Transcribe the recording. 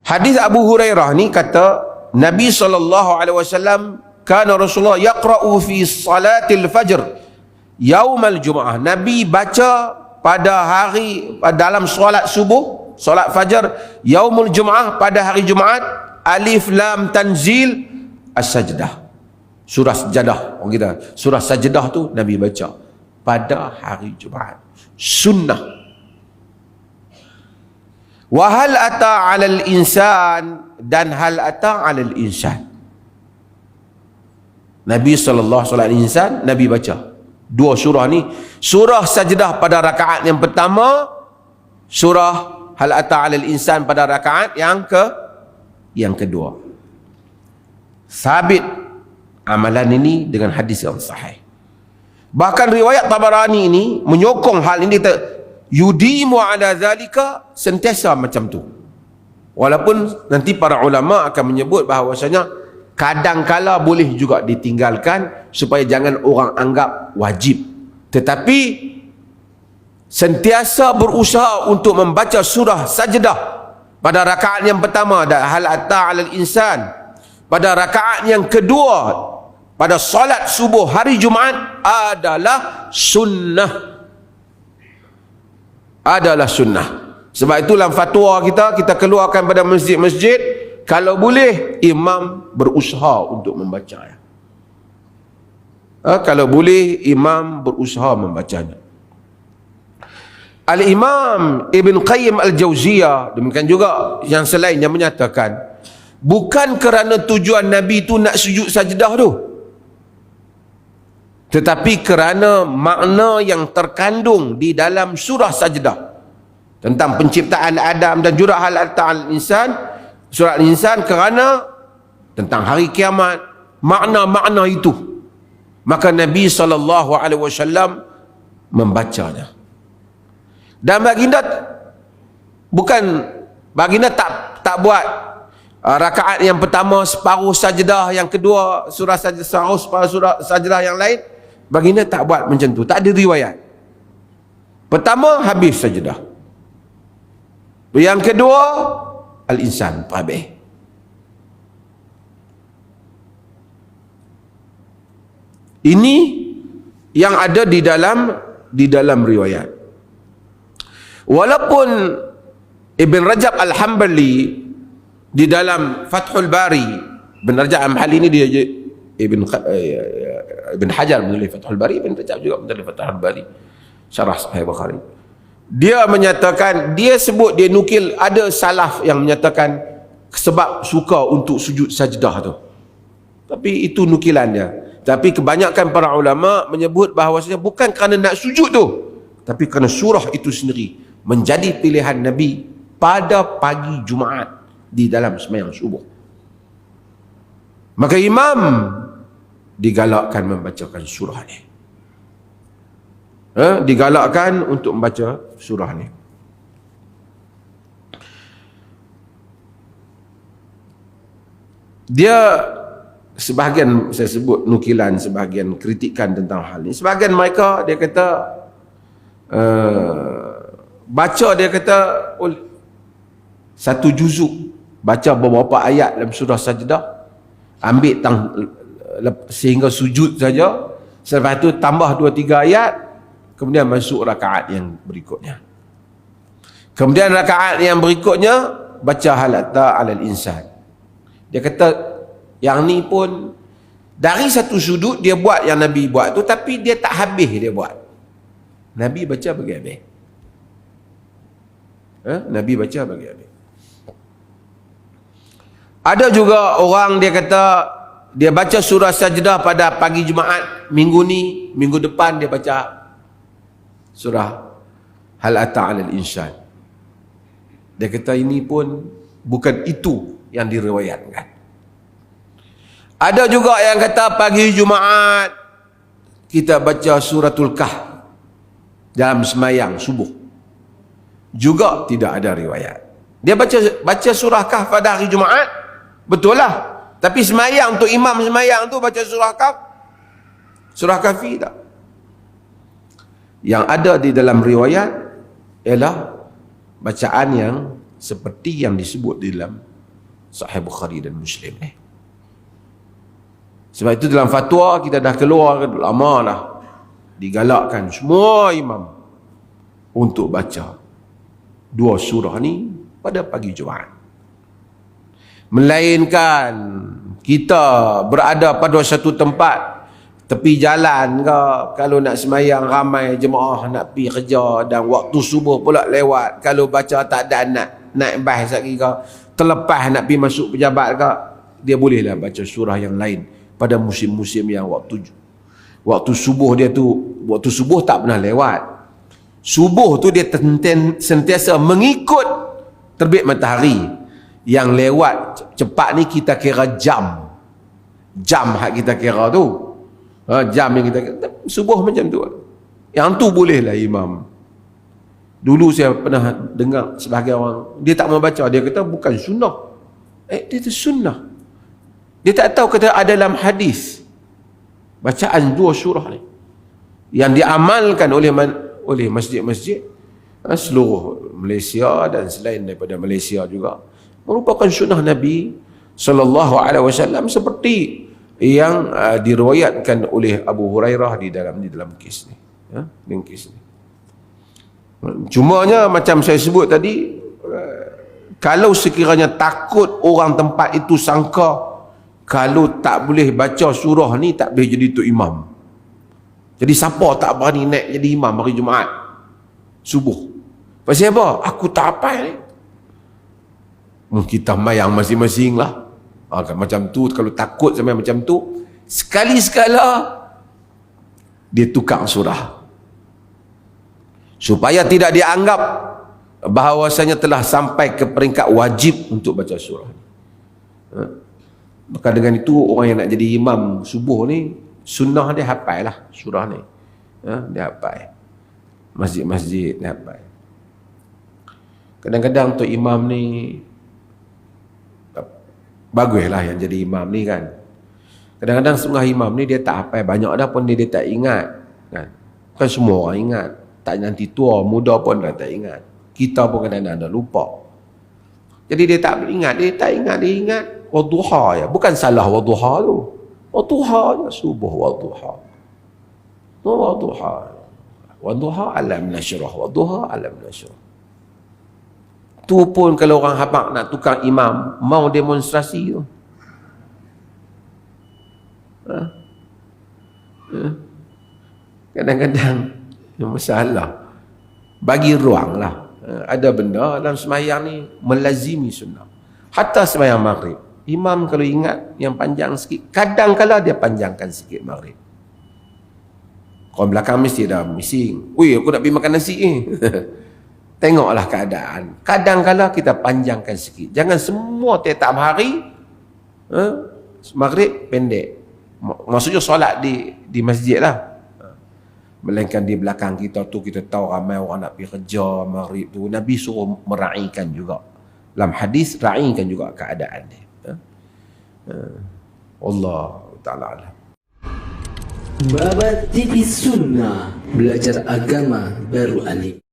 Hadis Abu Hurairah ni kata Nabi SAW, kana Rasulullah yaqra'u fi salatil fajr yaumal Jumaah. Nabi baca pada hari dalam solat subuh, solat fajar, yaumul Jumaah, pada hari Jumaat, Alif Lam Tanzil As-Sajdah. Surah Sajdah. Orang kita surah Sajdah tu Nabi baca pada hari Jumaat. Sunnah. Wa hal ata 'alal insan, dan hal ata 'alal insan. Nabi SAW Nabi baca dua surah ni. Surah Sajdah pada rakaat yang pertama, surah hal ata 'alal insan pada rakaat yang kedua. Sabit amalan ini dengan hadis yang sahih. Bahkan riwayat Tabarani ini menyokong hal ini, yudimu ala zalika, sentiasa macam tu. Walaupun nanti para ulama akan menyebut bahawasanya kadang-kala boleh juga ditinggalkan supaya jangan orang anggap wajib. Tetapi sentiasa berusaha untuk membaca surah Sajdah pada rakaat yang pertama dan hal atta 'alal insan pada rakaat yang kedua pada solat subuh hari Jumaat adalah sunnah. Adalah sunnah. Sebab itu dalam fatwa kita keluarkan pada masjid-masjid, kalau boleh imam berusaha untuk membaca. Kalau boleh imam berusaha membacanya. Al-Imam Ibn Qayyim Al-Jawziyah demikian juga yang selain yang menyatakan bukan kerana tujuan Nabi itu nak sujud sajdah tu, tetapi kerana makna yang terkandung di dalam surah Sajdah tentang penciptaan Adam dan juga hal atal insan, surah Al-Insan, kerana tentang hari kiamat, makna-makna itu, maka Nabi SAW membacanya. Dan baginda tak buat rakaat yang pertama separuh sajdah, yang kedua surah sajdah, separuh surah sajdah yang lain. Baginda tak buat macam tu, tak ada riwayat. Pertama habis sajdah, yang kedua Al-Insan habis. Ini yang ada di dalam riwayat. Walaupun Ibn Rajab Al-Hambali di dalam Fathul Bari, Ibn Rajab Al-Hambali ini dia Ibn Hajar menulis Fathul Bari, Ibn Rajab juga menulis Fathul Bari, syarah Sahih Bukhari. Dia menyatakan, dia nukil ada salaf yang menyatakan sebab suka untuk sujud sajdah tu. Tapi itu nukilannya. Tapi kebanyakan para ulama menyebut bahawasanya bukan kerana nak sujud tu, tapi kerana surah itu sendiri menjadi pilihan Nabi pada pagi Jumaat di dalam sembahyang subuh. Maka imam digalakkan membacakan surah ni. Digalakkan untuk membaca surah ni. Dia sebahagian, saya sebut nukilan, sebahagian kritikan tentang hal ni. Sebahagian mereka dia kata baca, dia kata satu juzuk, baca beberapa ayat dalam surah Sajdah, ambil sehingga sujud saja, selepas itu tambah 2-3 ayat, kemudian masuk rakaat yang berikutnya. Kemudian rakaat yang berikutnya baca hal atta 'alal insan. Dia kata yang ni pun dari satu sudut dia buat yang Nabi buat tu, tapi dia tak habis dia buat. Nabi baca bagi habis. Nabi baca bagi habis. Ada juga orang dia kata dia baca surah Sajdah pada pagi Jumaat, minggu ni, minggu depan dia baca surah hal ata 'alal insan. Dia kata ini pun bukan itu yang diriwayatkan. Ada juga yang kata pagi Jumaat kita baca suratul Kahf dalam sembahyang subuh. Juga tidak ada riwayat. Dia baca surah Kahf pada hari Jumaat, betul lah. Tapi sembahyang untuk imam sembahyang tu baca surah Kahf, surah Kahfi tak. Yang ada di dalam riwayat ialah bacaan yang seperti yang disebut di dalam Sahih Bukhari dan Muslim ni. Sebab itu dalam fatwa kita dah keluar lama dah, digalakkan semua imam untuk baca 2 surah ni pada pagi Jumaat. Melainkan kita berada pada satu tempat tepi jalan ke, kalau nak semayang ramai jemaah nak pergi kerja dan waktu subuh pula lewat, kalau baca tak ada naik bas lagi ke, terlepas nak pergi masuk pejabat ke, dia bolehlah baca surah yang lain pada musim-musim yang waktu subuh dia tu, waktu subuh tak pernah lewat. Subuh tu dia sentiasa mengikut terbit matahari. Yang lewat cepat ni kita kira jam hak kita kira tu, jam yang kita kira. Subuh macam tu, yang tu bolehlah imam. Dulu saya pernah dengar sebahagian orang, dia tak mau baca, dia kata bukan sunnah. Dia tu sunnah. Dia tak tahu kata ada dalam hadis bacaan 2 surah ni yang diamalkan oleh masjid-masjid seluruh Malaysia dan selain daripada Malaysia juga, merupakan sunnah Nabi SAW, seperti yang diriwayatkan oleh Abu Hurairah di dalam kes ni, dalam kes ni. Cumanya macam saya sebut tadi, kalau sekiranya takut orang tempat itu sangka kalau tak boleh baca surah ni tak boleh jadi tu imam, jadi siapa tak berani naik jadi imam hari Jumaat subuh? Pasal apa? Aku tak hafal ni. Kita mayang masing-masing lah. Kan macam tu, kalau takut sampai macam tu, sekali-sekala dia tukar surah supaya tidak dianggap bahawasanya telah sampai ke peringkat wajib untuk baca surah. Maka dengan itu orang yang nak jadi imam subuh ni, sunnah dia hafal lah surah ni, dia hafal. Masjid-masjid dia hafal. Kadang-kadang tu imam ni baguslah yang jadi imam ni kan. Kadang-kadang setengah imam ni dia tak hafal banyak dah pun dia tak ingat kan. Kan semua orang ingat, tak nanti tua muda pun dah tak ingat. Kita pun kadang-kadang dah lupa. Jadi dia tak ingat, dia ingat wadduha ya, bukan salah wadduha tu. Wadduha ya, subuh wadduha. Wadduha alam nasyrah, wadduha alam nasyrah. Tu pun kalau orang habaq nak tukar imam, mau demonstrasi tu. Kadang-kadang masalah. Bagi ruang lah. Ada benda dalam semayang ni melazimi sunnah. Hatta semayang maghrib, imam kalau ingat yang panjang sikit, kadang-kala dia panjangkan sikit maghrib. Orang belakang mesti dah mising, ui aku nak pergi makan nasi ni. Tengoklah keadaan. Kadang-kala kita panjangkan sikit. Jangan semua tiap hari maghrib pendek. Maksudnya solat di masjid lah. Melainkan di belakang kita tu kita tahu ramai orang nak pergi kerja maghrib tu. Nabi suruh meraihkan juga. Dalam hadis raihkan juga keadaan dia. Allah Ta'ala alam. Babat TV Sunnah, belajar agama baru alif.